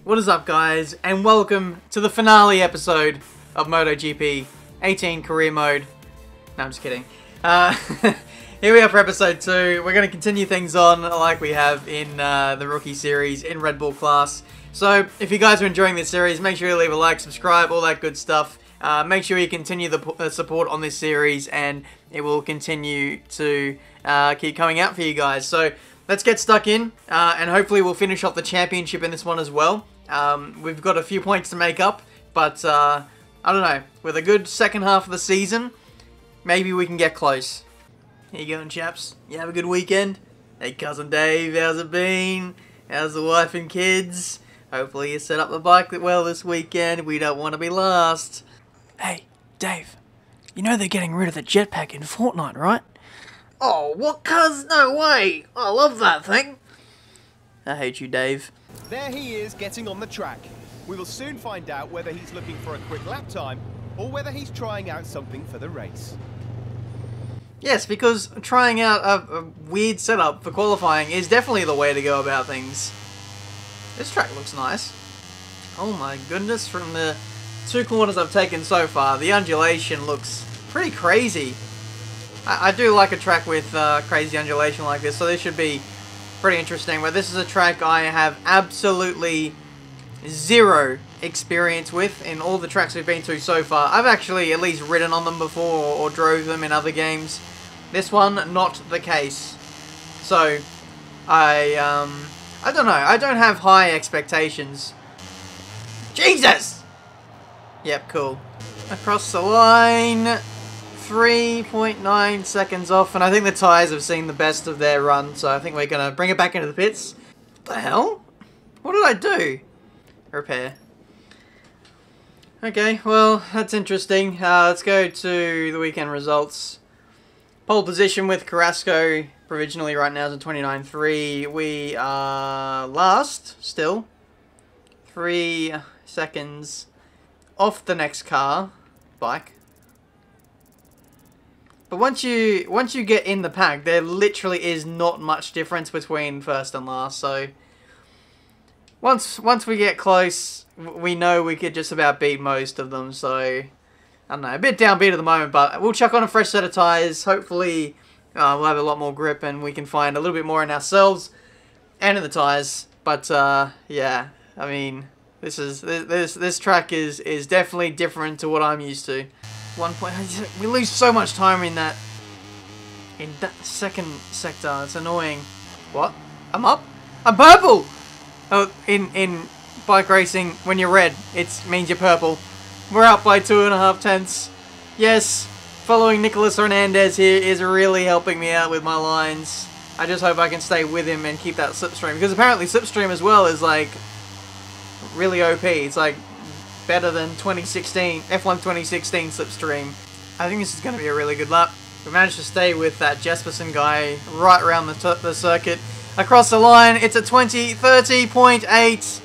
What is up, guys, and welcome to the finale episode of MotoGP 18 Career Mode. No, I'm just kidding. Here we are for episode 2. We're going to continue things on like we have in the Rookie Series in Red Bull class. So, if you guys are enjoying this series, make sure you leave a like, subscribe, all that good stuff. Make sure you continue the support on this series, and it will continue to keep coming out for you guys. So, let's get stuck in, and hopefully we'll finish off the championship in this one as well. We've got a few points to make up, but I don't know. With a good second half of the season, maybe we can get close. How you going, chaps? You have a good weekend? Hey, Cousin Dave, how's it been? How's the wife and kids? Hopefully you set up the bike well this weekend. We don't want to be last. Hey, Dave. You know they're getting rid of the jetpack in Fortnite, right? Oh, what, cuz? No way! I love that thing. I hate you, Dave. There he is, getting on the track. We will soon find out whether he's looking for a quick lap time or whether he's trying out something for the race. Yes, because trying out a weird setup for qualifying is definitely the way to go about things. This track looks nice. Oh my goodness, from the 2 corners I've taken so far, the undulation looks pretty crazy. I do like a track with crazy undulation like this, so this should be pretty interesting. But this is a track I have absolutely zero experience with in all the tracks we've been to so far. I've actually at least ridden on them before or drove them in other games. This one, not the case. So, I don't know. I don't have high expectations. Jesus! Yep, cool. Across the line, 3.9 seconds off, and I think the tyres have seen the best of their run, so I think we're going to bring it back into the pits. What the hell? What did I do? Repair. Okay, well, that's interesting. Let's go to the weekend results. Pole position with Carrasco, provisionally right now is in 29.3. We are last, still. 3 seconds off the next bike. But once you get in the pack, there literally is not much difference between first and last. So once we get close, we know we could just about beat most of them. So I don't know, a bit downbeat at the moment, but we'll chuck on a fresh set of tyres. Hopefully we'll have a lot more grip and we can find a little bit more in ourselves and in the tyres. But yeah, I mean, this track is definitely different to what I'm used to. 1 point. We lose so much time in that second sector. It's annoying. What? I'm up? I'm purple! Oh, in bike racing, when you're red, it means you're purple. We're up by 2.5 tenths. Yes, following Nicolas Hernandez here is really helping me out with my lines. I just hope I can stay with him and keep that slipstream, because apparently slipstream as well is like really OP. It's like better than F1 2016 slipstream. I think this is going to be a really good lap. We managed to stay with that Jespersen guy right around the circuit. Across the line, it's a 30.8.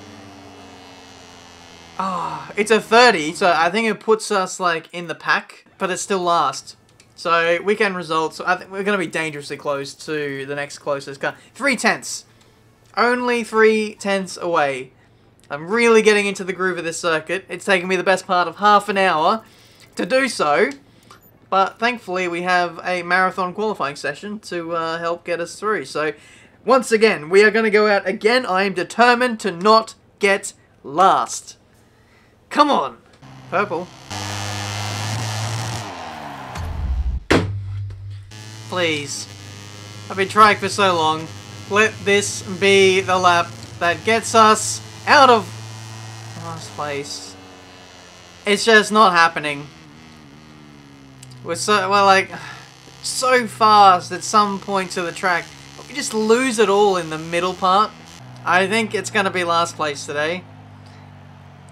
Oh, it's a 30, so I think it puts us like in the pack, but it's still last. So weekend results, I think we're going to be dangerously close to the next closest car. 3 tenths. Only 3 tenths away. I'm really getting into the groove of this circuit. It's taken me the best part of half an hour to do so. But thankfully we have a marathon qualifying session to help get us through. So once again, we are going to go out again. I am determined to not get last. Come on. Purple. Please. I've been trying for so long. Let this be the lap that gets us out of last place. It's just not happening. We're like so fast at some points of the track. We just lose it all in the middle part. I think it's going to be last place today.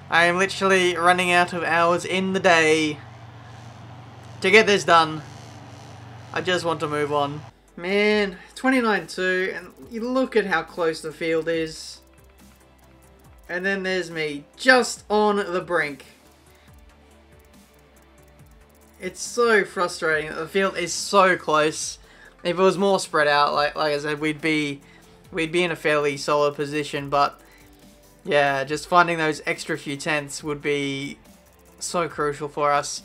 I am literally running out of hours in the day to get this done. I just want to move on. Man, 29.2, and you look at how close the field is. And then there's me, just on the brink. It's so frustrating that the field is so close. If it was more spread out, like I said, we'd be in a fairly solid position, but Yeah, just finding those extra few tenths would be so crucial for us.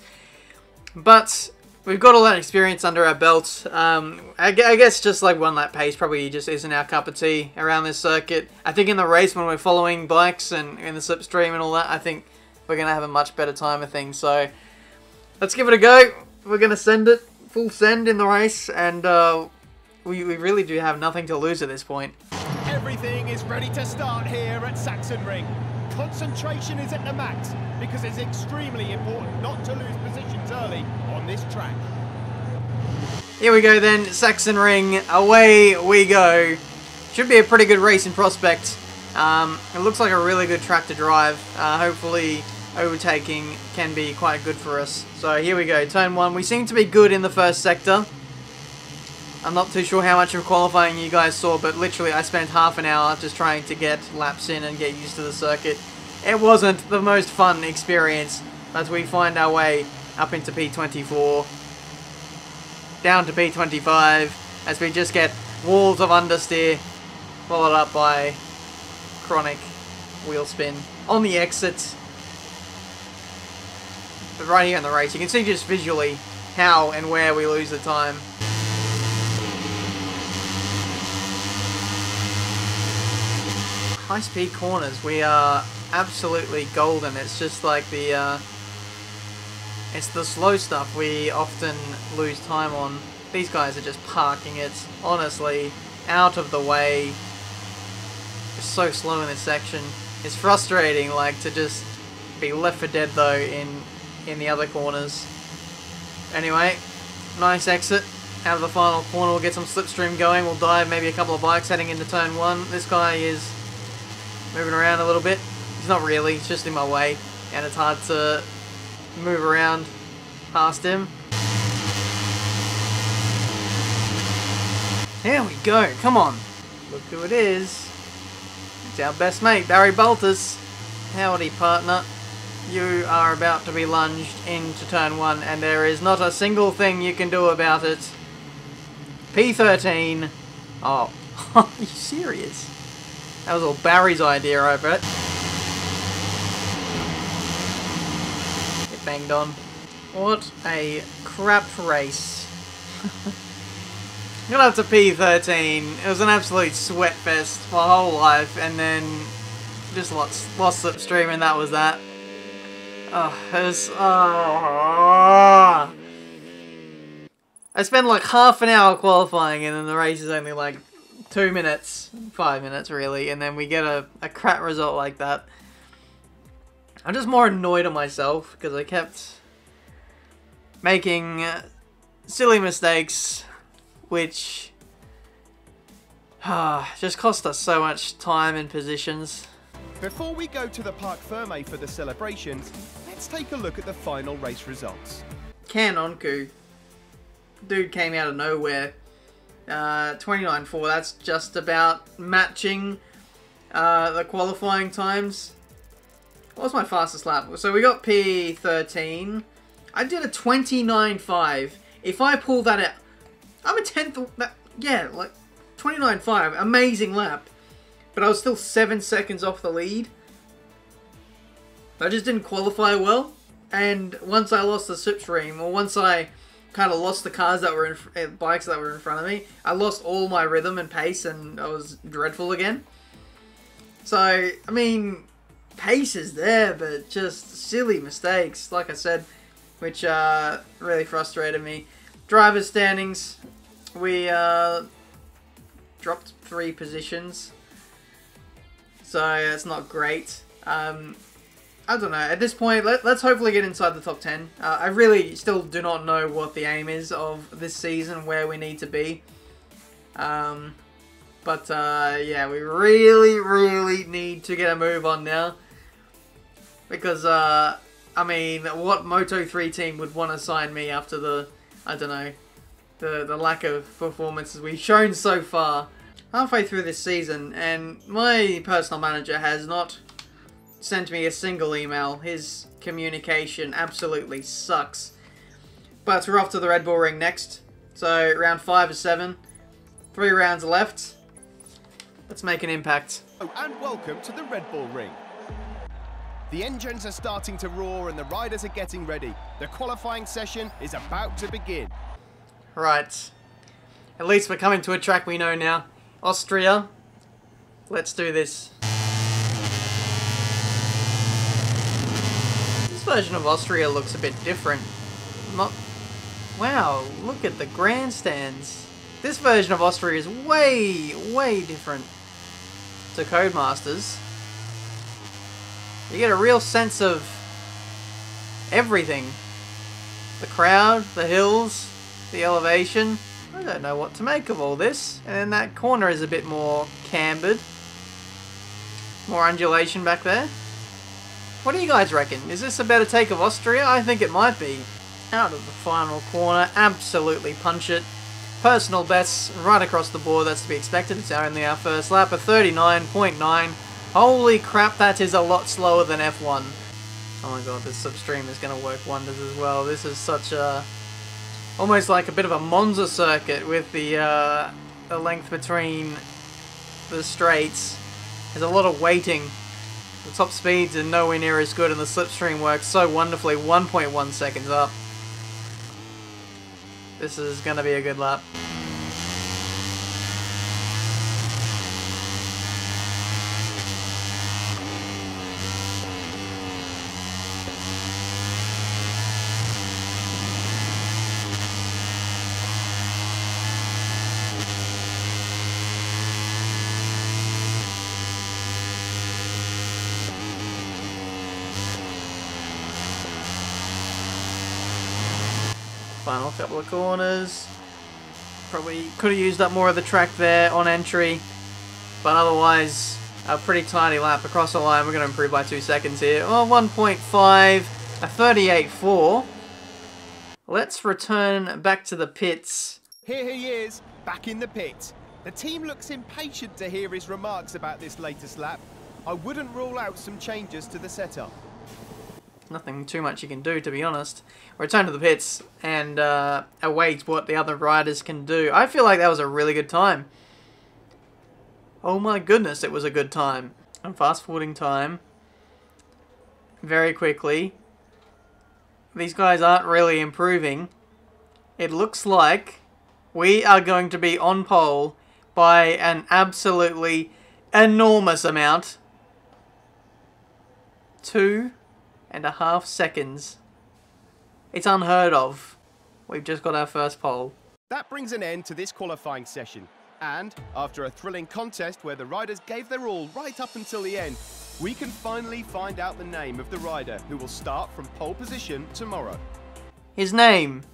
But we've got all that experience under our belt. I guess just like one lap pace probably just isn't our cup of tea around this circuit. I think in the race when we're following bikes and in the slipstream and all that, I think we're going to have a much better time of things. So let's give it a go. We're going to send it full send in the race, and we really do have nothing to lose at this point. Everything is ready to start here at Sachsenring. Concentration is at the max because it's extremely important not to lose positions early on this track. Here we go then, Sachsenring, away we go. Should be a pretty good race in prospect. It looks like a really good track to drive. Hopefully overtaking can be quite good for us. So here we go, turn 1. We seem to be good in the first sector. I'm not too sure how much of qualifying you guys saw, but literally I spent half an hour just trying to get laps in and get used to the circuit. It wasn't the most fun experience as we find our way up into P24, down to P25, as we just get walls of understeer, followed up by chronic wheel spin on the exits. But right here in the race, you can see just visually how and where we lose the time. High-speed corners, we are absolutely golden. It's just like it's the slow stuff we often lose time on. These guys are just parking it, honestly, out of the way. It's so slow in this section. It's frustrating, like, to just be left for dead, though, in the other corners. Anyway, nice exit. Out of the final corner, we'll get some slipstream going. We'll dive maybe a couple of bikes heading into turn 1. This guy is moving around a little bit. He's not really, it's just in my way, and it's hard to move around past him. Here we go, come on. Look who it is. It's our best mate, Barry Baltus. Howdy, partner. You are about to be lunged into turn 1, and there is not a single thing you can do about it. P13. Oh, are you serious? That was all Barry's idea, I bet. Get banged on. What a crap race. Got up to P13. It was an absolute sweat fest my whole life, and then just lost slipstream, and that was that. Oh, it was... Oh. I spent like half an hour qualifying, and then the race is only like 2 minutes, 5 minutes really, and then we get a crap result like that. I'm just more annoyed at myself because I kept making silly mistakes, which just cost us so much time and positions. Before we go to the Parc Fermé for the celebrations, let's take a look at the final race results. Can Onku. Dude came out of nowhere. 29.4, that's just about matching the qualifying times. What was my fastest lap? So we got P13. I did a 29.5. If I pull that out, I'm a tenth. Yeah, like 29.5. Amazing lap. But I was still 7 seconds off the lead. I just didn't qualify well. And once I lost the slipstream, or once I kind of lost the cars that were in bikes that were in front of me, I lost all my rhythm and pace, and I was dreadful again. So, I mean, pace is there, but just silly mistakes, like I said, which really frustrated me. Driver's standings, we dropped 3 positions, so that's not great. I don't know, at this point, let's hopefully get inside the top 10. I really still do not know what the aim is of this season, where we need to be. Yeah, we really need to get a move on now. Because, I mean, what Moto3 team would want to sign me after the, I don't know, the lack of performances we've shown so far? Halfway through this season, and my personal manager has not sent me a single email. His communication absolutely sucks. But we're off to the Red Bull Ring next. So round 5 of 7. 3 rounds left. Let's make an impact. And welcome to the Red Bull Ring. The engines are starting to roar and the riders are getting ready. The qualifying session is about to begin. Right. At least we're coming to a track we know now. Austria. Let's do this. This version of Austria looks a bit different. Wow, look at the grandstands. This version of Austria is way, way different to Codemasters. You get a real sense of everything. The crowd, the hills, the elevation. I don't know what to make of all this. And then that corner is a bit more cambered. More undulation back there. What do you guys reckon? Is this a better take of Austria? I think it might be. Out of the final corner, absolutely punch it. Personal bests right across the board, that's to be expected. It's only our first lap, a 39.9. Holy crap, that is a lot slower than F1. Oh my god, this slipstream is going to work wonders as well. This is such a... almost like a bit of a Monza circuit with the length between the straights. There's a lot of weighting. The top speeds are nowhere near as good and the slipstream works so wonderfully, 1.1 seconds up. This is going to be a good lap. Final couple of corners. Probably could have used up more of the track there on entry. But otherwise, a pretty tidy lap across the line. We're going to improve by 2 seconds here. Oh, 1.5. A 38.4. Let's return back to the pits. Here he is, back in the pit. The team looks impatient to hear his remarks about this latest lap. I wouldn't rule out some changes to the setup. Nothing too much you can do, to be honest. Return to the pits and await what the other riders can do. I feel like that was a really good time. Oh my goodness, it was a good time. I'm fast forwarding time very quickly. These guys aren't really improving. It looks like we are going to be on pole by an absolutely enormous amount. 2.5 seconds. It's unheard of. We've just got our first pole. That brings an end to this qualifying session. And after a thrilling contest where the riders gave their all right up until the end, we can finally find out the name of the rider who will start from pole position tomorrow. His name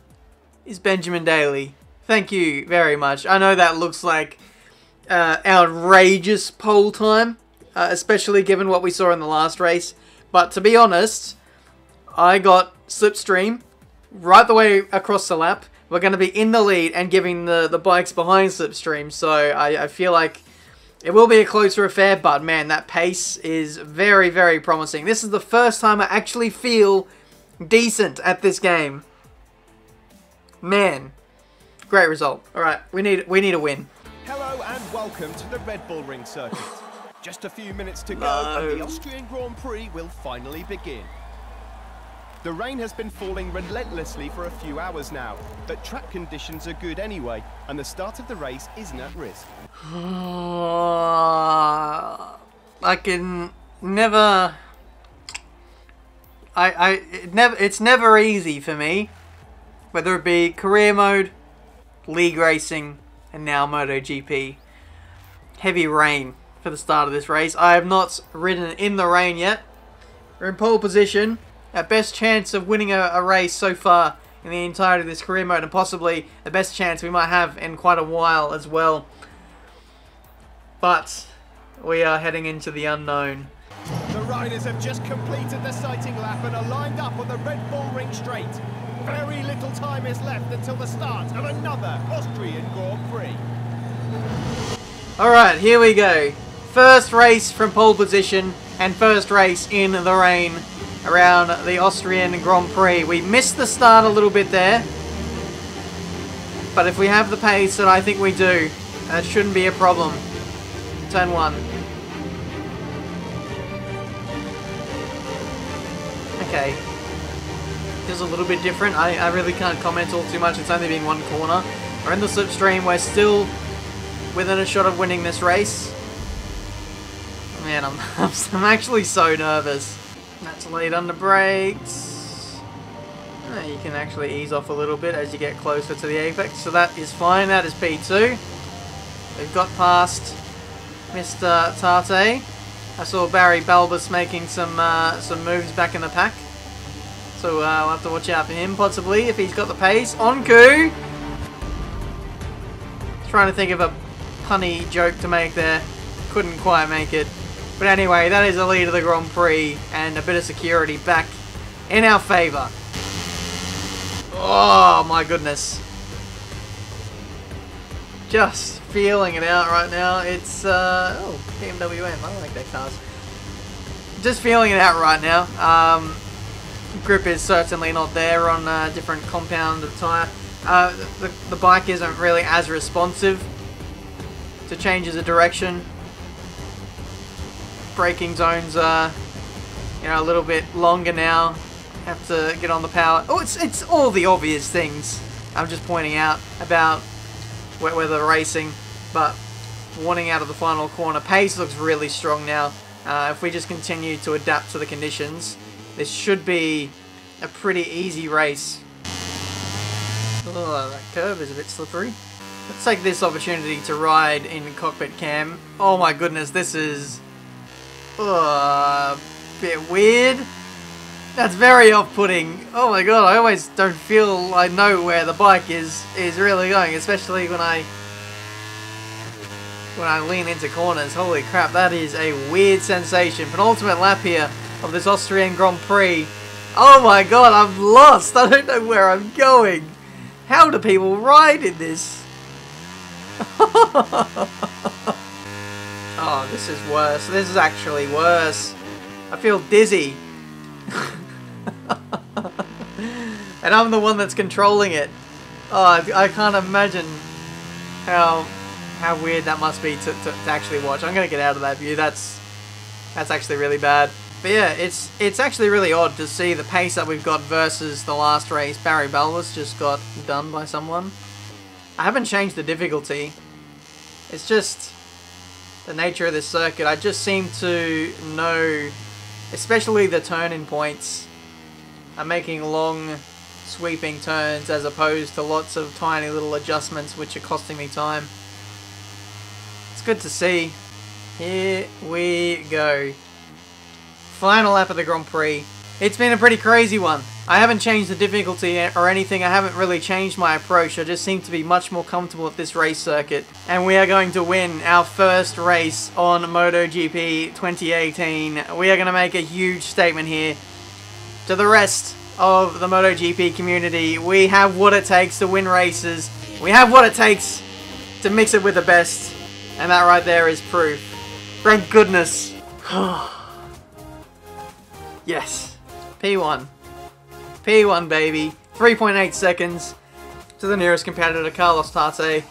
is Benjamin Daly. Thank you very much. I know that looks like outrageous pole time, especially given what we saw in the last race. But to be honest, I got slipstream right the way across the lap. We're going to be in the lead and giving the bikes behind slipstream. So I feel like it will be a closer affair. But man, that pace is very, very promising. This is the first time I actually feel decent at this game. Man, great result. All right, we need a win. Hello and welcome to the Red Bull Ring circuit. Just a few minutes to go and the Austrian Grand Prix will finally begin. The rain has been falling relentlessly for a few hours now, but track conditions are good anyway, and the start of the race isn't at risk. I can never... It's never easy for me, whether it be career mode, league racing, and now MotoGP. Heavy rain for the start of this race. I have not ridden in the rain yet. We're in pole position. Our best chance of winning a race so far in the entirety of this career mode, and possibly the best chance we might have in quite a while as well. But we are heading into the unknown. The riders have just completed the sighting lap and are lined up on the Red Bull Ring straight. Very little time is left until the start of another Austrian Grand Prix. Alright, here we go. First race from pole position and first race in the rain around the Austrian Grand Prix. We missed the start a little bit there, but if we have the pace that I think we do, that shouldn't be a problem. Turn 1. okay. Feels a little bit different. I really can't comment all too much. It's only been one corner. We're in the slipstream. We're still within a shot of winning this race. Man, I'm actually so nervous. That's lead under brakes. You can actually ease off a little bit as you get closer to the apex, so that is fine. That is P2. We've got past Mr. Tate. I saw Barry Balbus making some moves back in the pack, so I'll have to watch out for him possibly if he's got the pace. Onku! Trying to think of a punny joke to make there. Couldn't quite make it. But anyway, that is the lead of the Grand Prix and a bit of security back in our favour. Oh my goodness. Just feeling it out right now. It's, oh, BMW M. I like that cars. Just feeling it out right now. Grip is certainly not there on a different compound of tyre. The bike isn't really as responsive to changes of direction. Braking zones are, you know, a little bit longer now. Have to get on the power. Oh, it's all the obvious things I'm just pointing out about weather racing, but warning out of the final corner. Pace looks really strong now. If we just continue to adapt to the conditions, this should be a pretty easy race. Oh, that curve is a bit slippery. Let's take this opportunity to ride in cockpit cam. Oh my goodness, this is a bit weird. That's very off-putting. Oh my god, I always don't feel I know where the bike is really going, especially when I lean into corners. Holy crap, that is a weird sensation. Penultimate lap here of this Austrian Grand Prix. Oh my god, I'm lost. I don't know where I'm going. How do people ride in this? Oh, this is worse. This is actually worse. I feel dizzy. And I'm the one that's controlling it. Oh, I can't imagine how weird that must be to actually watch. I'm gonna get out of that view. That's actually really bad. But yeah, it's actually really odd to see the pace that we've got versus the last race. Barry Balbus just got done by someone. I haven't changed the difficulty. It's just the nature of this circuit. I just seem to know, especially the turn-in points, I'm making long sweeping turns as opposed to lots of tiny little adjustments which are costing me time. It's good to see. Here we go. Final lap of the Grand Prix. It's been a pretty crazy one. I haven't changed the difficulty or anything. I haven't really changed my approach. I just seem to be much more comfortable at this race circuit. And we are going to win our first race on MotoGP 2018. We are going to make a huge statement here to the rest of the MotoGP community. We have what it takes to win races. We have what it takes to mix it with the best. And that right there is proof. Thank goodness. Yes. P1. P1, baby. 3.8 seconds to the nearest competitor, Carlos Tate.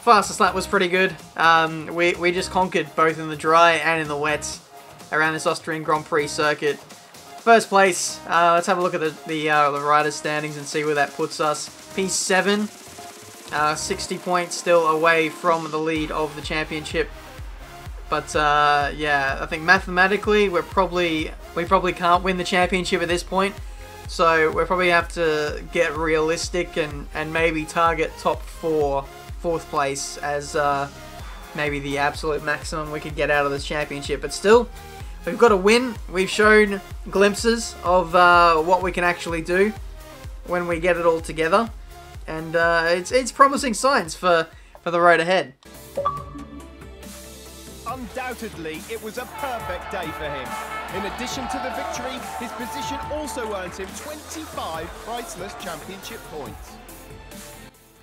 Fastest lap was pretty good. We just conquered both in the dry and in the wet around this Austrian Grand Prix circuit. First place. Let's have a look at the riders' standings and see where that puts us. P7. 60 points still away from the lead of the championship. But yeah, I think mathematically we probably can't win the championship at this point. So we'll probably have to get realistic and maybe target top 4, 4th place as maybe the absolute maximum we could get out of this championship. But still, we've got to win. We've shown glimpses of what we can actually do when we get it all together. And it's promising signs for the road ahead. Undoubtedly, it was a perfect day for him. In addition to the victory, his position also earns him 25 priceless championship points.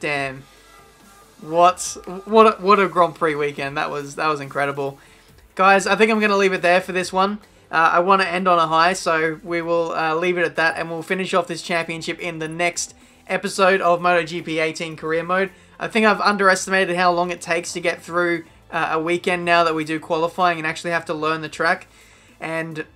Damn. What a Grand Prix weekend. That was incredible. Guys, I think I'm going to leave it there for this one. I want to end on a high, so we will leave it at that, and we'll finish off this championship in the next episode of MotoGP 18 Career Mode. I think I've underestimated how long it takes to get through a weekend now that we do qualifying and actually have to learn the track. And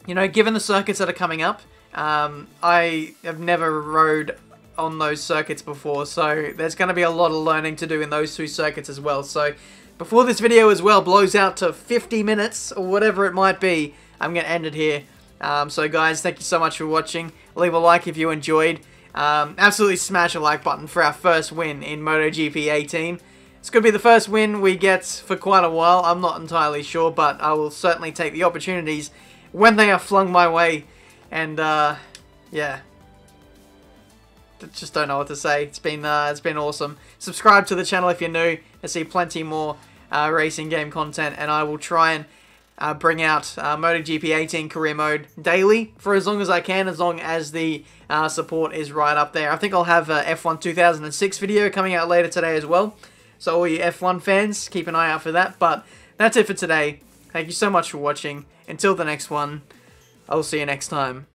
you know, given the circuits that are coming up, I have never rode on those circuits before, so there's going to be a lot of learning to do in those 2 circuits as well. So before this video as well blows out to 50 minutes or whatever it might be, I'm going to end it here. So guys, thank you so much for watching. Leave a like if you enjoyed. Absolutely smash a like button for our first win in MotoGP 18. It's going to be the first win we get for quite a while. I'm not entirely sure, but I will certainly take the opportunities when they are flung my way. And yeah, just don't know what to say. It's been awesome. Subscribe to the channel if you're new. I see plenty more racing game content, and I will try and bring out MotoGP 18 career mode daily for as long as I can, as long as the support is right up there. I think I'll have a F1 2006 video coming out later today as well. So all you F1 fans, keep an eye out for that. But that's it for today. Thank you so much for watching. Until the next one, I'll see you next time.